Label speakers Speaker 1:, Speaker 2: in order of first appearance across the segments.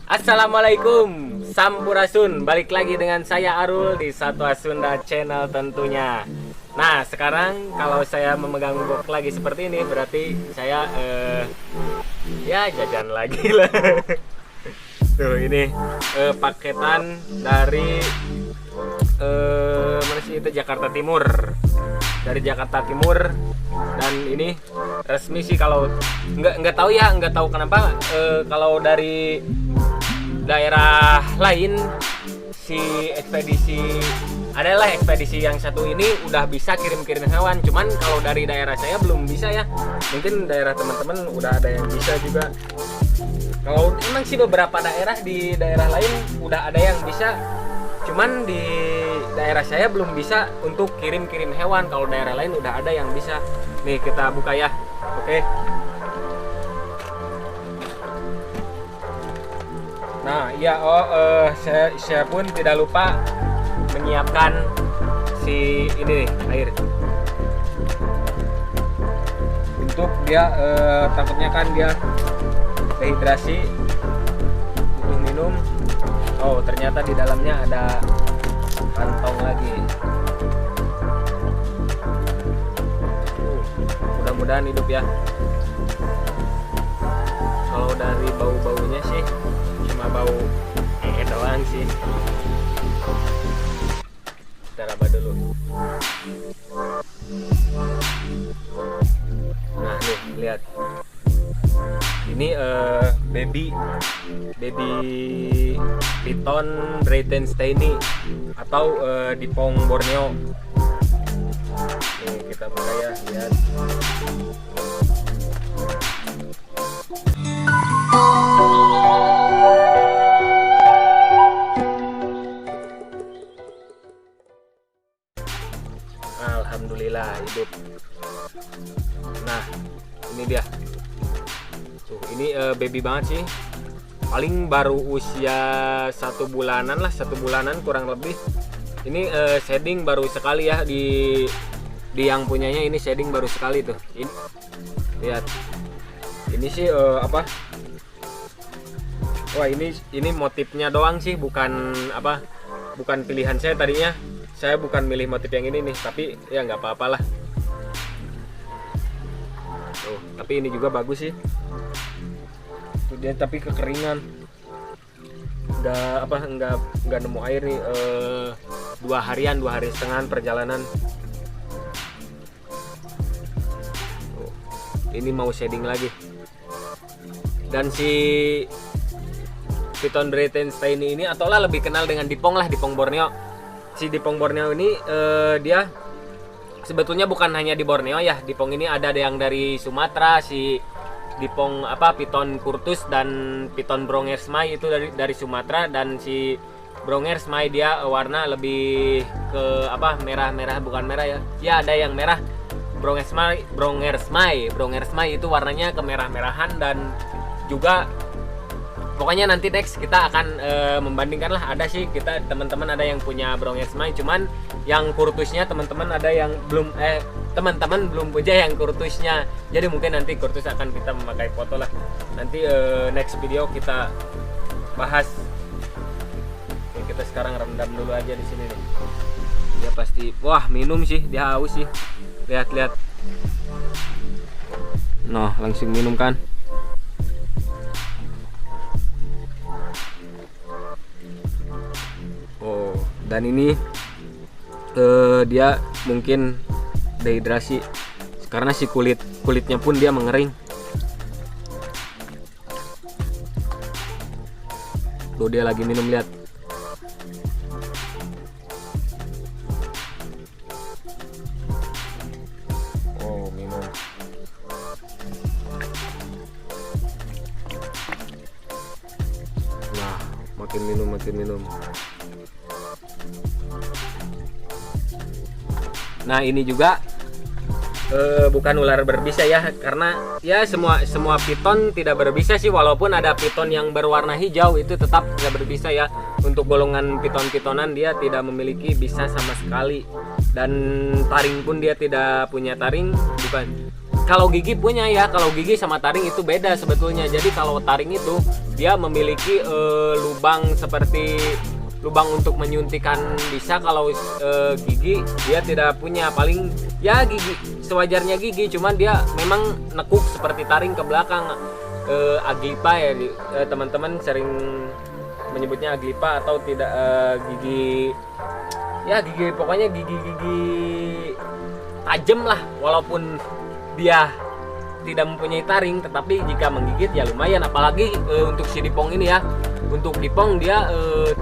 Speaker 1: Assalamualaikum, Sampurasun. Balik lagi dengan saya Arul di Satwa Sunda Channel tentunya. Nah, sekarang kalau saya memegang box lagi seperti ini berarti saya ya jajan lagi lah. Tuh ini paketan dari mana sih itu, Jakarta Timur. Dari Jakarta Timur, dan ini resmi sih, kalau nggak tahu kenapa kalau dari daerah lain si ekspedisi adalah ekspedisi yang satu ini udah bisa kirim hewan, cuman kalau dari daerah saya belum bisa ya. Mungkin daerah teman-teman udah ada yang bisa juga. Kalau emang sih beberapa daerah di daerah lain udah ada yang bisa, cuman di daerah saya belum bisa untuk kirim hewan. Kalau daerah lain udah ada yang bisa. Nih kita buka ya. Oke. Nah, iya, saya pun tidak lupa menyiapkan si ini nih, air. Untuk dia takutnya kan dia dehidrasi, butuh minum. Oh, ternyata di dalamnya ada kantong lagi. Mudah-mudahan hidup ya. Kalau dari bau-baunya sih cuma bau doang sih. Kita raba dulu. Nah nih, lihat. Ini baby piton Breitensteini atau dipong Borneo. Nih kita buka ya, lihat. Alhamdulillah hidup. Nah ini dia. Tuh, ini baby banget sih. Paling baru usia 1 bulanan lah, 1 bulanan kurang lebih. Ini shading baru sekali ya di yang punyanya, ini shading baru sekali tuh. Ini lihat. Ini sih apa? Wah, ini motifnya doang sih, bukan apa? Bukan pilihan saya tadinya. Saya bukan milih motif yang ini nih, tapi ya nggak apa-apalah. Tuh, tapi ini juga bagus sih. Tuh dia tapi kekeringan. Nggak nemu air nih 2 hari setengah perjalanan. Tuh, ini mau shading lagi. Dan si piton Breitensteini ini ataulah lebih kenal dengan dipong Borneo. Si dipong Borneo ini dia sebetulnya bukan hanya di Borneo ya. Dipong ini ada yang dari Sumatera, si dipong piton Kurtus dan piton Brongersmai itu dari Sumatera, dan si Brongersmai dia warna lebih ke merah bukan merah ya. Ya ada yang merah. Brongersmai itu warnanya kemerah-merahan, dan juga pokoknya nanti next kita akan membandingkan lah. Ada sih kita teman-teman ada yang punya Brongersmai, cuman yang kurtusnya teman-teman ada yang belum teman-teman belum punya yang kurtusnya. Jadi mungkin nanti kurtus akan kita memakai foto lah. Nanti next video kita bahas. Oke, kita sekarang rendam dulu aja di sini nih. Dia pasti minum sih, dia haus sih. Lihat. Noh, langsung minum kan. Oh, dan ini dia mungkin dehidrasi karena si kulitnya pun dia mengering. Tuh dia lagi minum, lihat. Oh, minum. Nah, makin minum. Nah ini juga bukan ular berbisa ya, karena ya semua piton tidak berbisa sih, walaupun ada piton yang berwarna hijau itu tetap tidak berbisa ya. Untuk golongan piton-pitonan dia tidak memiliki bisa sama sekali, dan taring pun dia tidak punya taring, kalau gigi punya ya, kalau gigi sama taring itu beda sebetulnya. Jadi kalau taring itu dia memiliki lubang seperti lubang untuk menyuntikkan bisa. Kalau gigi dia tidak punya, paling ya gigi sewajarnya gigi, cuman dia memang nekuk seperti taring ke belakang. Aglipa ya teman-teman sering menyebutnya aglipa atau tidak, gigi ya gigi, pokoknya gigi-gigi tajam lah, walaupun dia tidak mempunyai taring, tetapi jika menggigit ya lumayan. Apalagi untuk si Dipong ini ya, untuk Dipong dia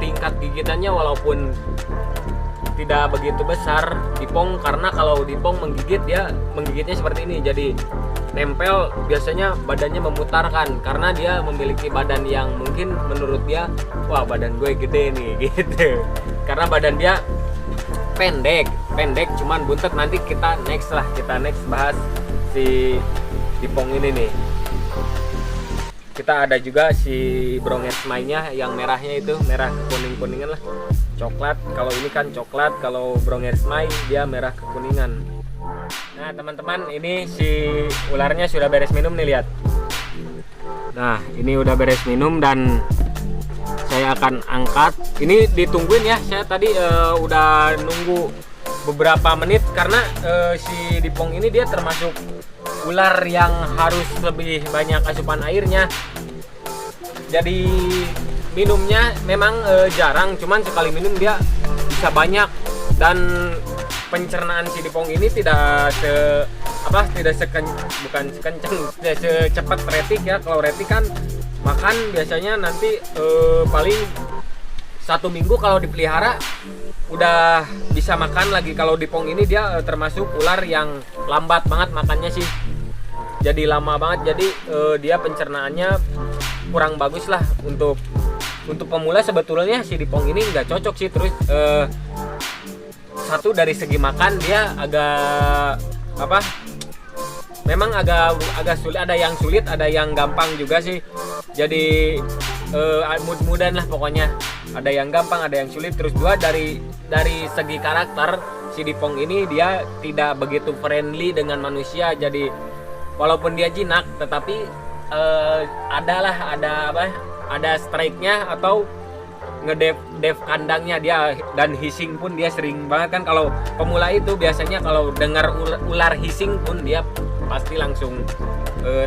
Speaker 1: tingkat gigitannya walaupun tidak begitu besar Dipong, karena kalau Dipong menggigit dia menggigitnya seperti ini, jadi nempel, biasanya badannya memutarkan karena dia memiliki badan yang mungkin menurut dia, wah badan gue gede nih gitu, karena badan dia pendek cuman buntet. Nanti kita next bahas si Dipong ini nih. Kita ada juga si Brongersmai-nya yang merahnya itu, merah kuning-kuningan lah, coklat. Kalau ini kan coklat, kalau Brongersmai dia merah kekuningan. Nah teman-teman, ini si ularnya sudah beres minum nih, lihat. Nah ini udah beres minum dan saya akan angkat. Ini ditungguin ya, saya tadi udah nunggu beberapa menit karena si Dipong ini dia termasuk ular yang harus lebih banyak asupan airnya. Jadi minumnya memang jarang, cuman sekali minum dia bisa banyak. Dan pencernaan si Dipong ini tidak secepat retik ya. Kalau retik kan makan biasanya nanti paling 1 minggu kalau dipelihara udah bisa makan lagi. Kalau Dipong ini dia termasuk ular yang lambat banget makannya sih, jadi lama banget. Jadi dia pencernaannya kurang bagus lah. Untuk pemula sebetulnya si Dipong ini nggak cocok sih. Terus satu dari segi makan dia agak memang agak sulit, ada yang sulit, ada yang gampang juga sih. Jadi mudah-mudahan lah pokoknya, ada yang gampang, ada yang sulit. Terus dua, dari segi karakter si Dipong ini dia tidak begitu friendly dengan manusia. Jadi walaupun dia jinak, tetapi ada strike-nya atau ngedef kandangnya dia, dan hissing pun dia sering banget kan. Kalau pemula itu biasanya kalau dengar ular hissing pun dia pasti langsung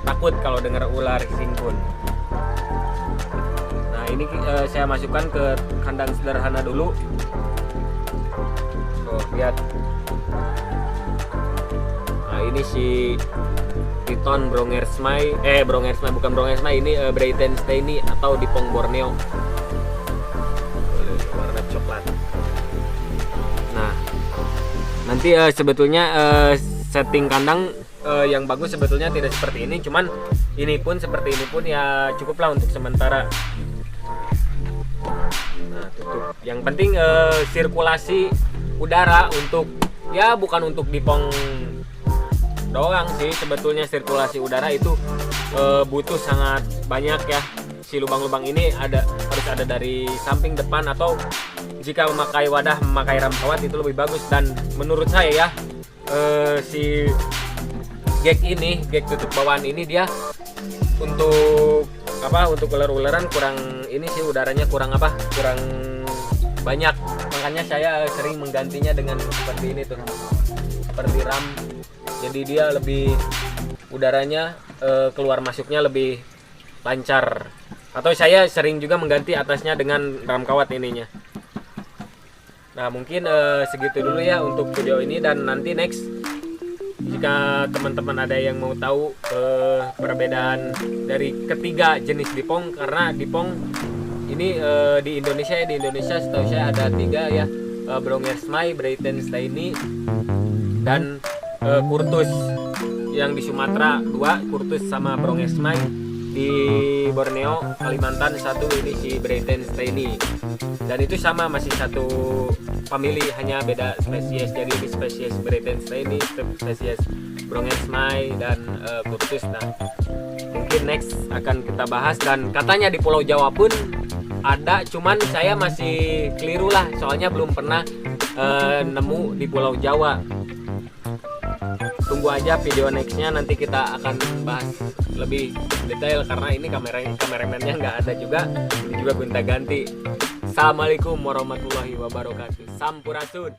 Speaker 1: takut kalau dengar ular hissing pun. Nah ini saya masukkan ke kandang sederhana dulu. Tuh lihat. Nah ini si Piton Brongersmai, bukan Brongersmai, ini Breitensteini atau Dipong Borneo, warna coklat. Nah nanti sebetulnya setting kandang yang bagus sebetulnya tidak seperti ini, cuman ini pun seperti ini pun ya cukuplah untuk sementara. Nah tutup. Yang penting sirkulasi udara untuk, ya bukan untuk Dipong doang sih sebetulnya, sirkulasi udara itu butuh sangat banyak ya. Si lubang-lubang ini harus ada dari samping, depan, atau jika memakai wadah memakai ram kawat itu lebih bagus. Dan menurut saya ya si gag tutup bawaan ini dia untuk ular-ularan kurang ini sih, udaranya kurang banyak. Makanya saya sering menggantinya dengan seperti ini tuh, seperti ram. Jadi dia lebih udaranya keluar masuknya lebih lancar. Atau saya sering juga mengganti atasnya dengan ram kawat ininya. Nah mungkin segitu dulu ya untuk video ini, dan nanti next jika teman-teman ada yang mau tahu perbedaan dari ketiga jenis Dipong, karena Dipong ini di Indonesia setahu saya ada 3 ya, Brongersmai, Breitensteini, dan Kurtus. Yang di Sumatera 2 Kurtus sama Brongersmai, di Borneo Kalimantan 1 ini si Breitensteini. Dan itu sama, masih satu famili, hanya beda spesies. Jadi di spesies Breitensteini, spesies Brongersmai, dan Kurtus. Nah mungkin next akan kita bahas. Dan katanya di Pulau Jawa pun ada, cuman saya masih keliru lah, soalnya belum pernah nemu di Pulau Jawa. tunggu aja video nextnya, nanti kita akan bahas lebih detail karena ini kameramennya nggak ada juga, ini juga gonta ganti. Assalamualaikum warahmatullahi wabarakatuh. Sampurasun.